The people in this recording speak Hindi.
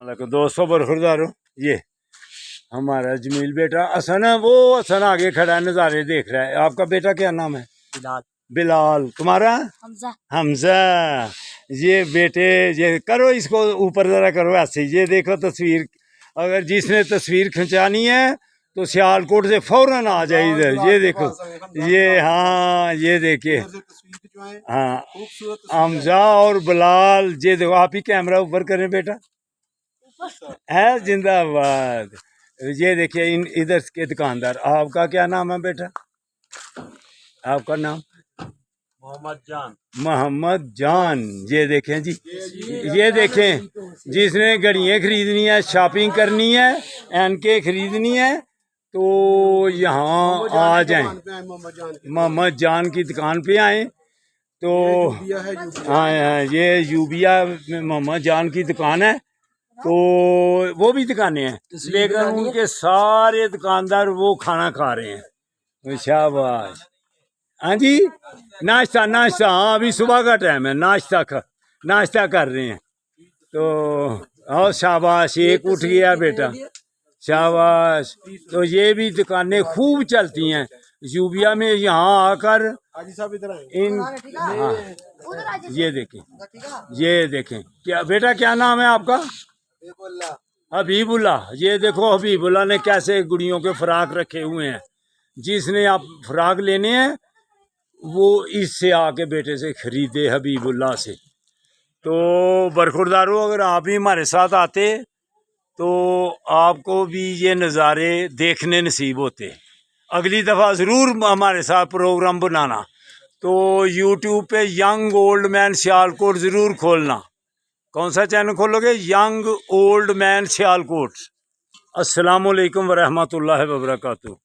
दोस्तों बरखुरदारो, ये हमारा जमील बेटा हसन है। वो हसन आगे खड़ा है, नज़ारे देख रहा है। आपका बेटा क्या नाम है? बिलाल। बिलाल। तुम्हारा? हमजा। हमजा। ये बेटे, ये करो इसको ऊपर जरा करो ऐसे। ये देखो तस्वीर, अगर जिसने तस्वीर खिंचानी है तो सियालकोट से फौरन आ जाए इधर। ये देखो, ये हाँ, ये देखिए, हाँ हमजा और बिलाल। ये देखो, आप ही कैमरा ऊपर करें बेटा, है जिंदाबाद। ये देखिए इन इधर के दुकानदार। आपका क्या नाम है बेटा? आपका नाम? मोहम्मद जान। मोहम्मद जान। ये देखें जी, ये देखें, जिसने घड़ियाँ खरीदनी है, शॉपिंग करनी है, एनके खरीदनी है, तो यहाँ आ जाएं, मोहम्मद जान की दुकान पे आए। तो हाँ, ये यूबिया में मोहम्मद जान की दुकान है। तो वो भी दुकानें हैं, लेकिन उनके सारे दुकानदार वो खाना खा रहे हैं। शाबाश। हाँ जी, नाश्ता नाश्ता, हाँ अभी सुबह का टाइम है, नाश्ता कर रहे हैं। तो और शाबाश, एक उठ गया बेटा, शाबाश। तो ये भी दुकानें खूब चलती हैं यूबिया में। यहाँ आकर इन, हाँ ये देखें क्या बेटा, क्या नाम है आपका? हबीबुल्ला। ये देखो हबीबुल्ला ने कैसे गुड़ियों के फ्राक रखे हुए हैं। जिसने आप फ्राक लेने हैं वो इससे आके बेटे से खरीदे, हबीबुल्ला से। तो बरखुरदारों, अगर आप भी हमारे साथ आते तो आपको भी ये नज़ारे देखने नसीब होते। अगली दफ़ा ज़रूर हमारे साथ प्रोग्राम बनाना। तो यूट्यूब पे यंग ओल्ड मैन सियालकोट ज़रूर खोलना। कौन सा चैनल खोलोगे? Young old man Sialkot. अस्सलामुअलैकुम वरहमतुल्लाहि वबरकातुहू।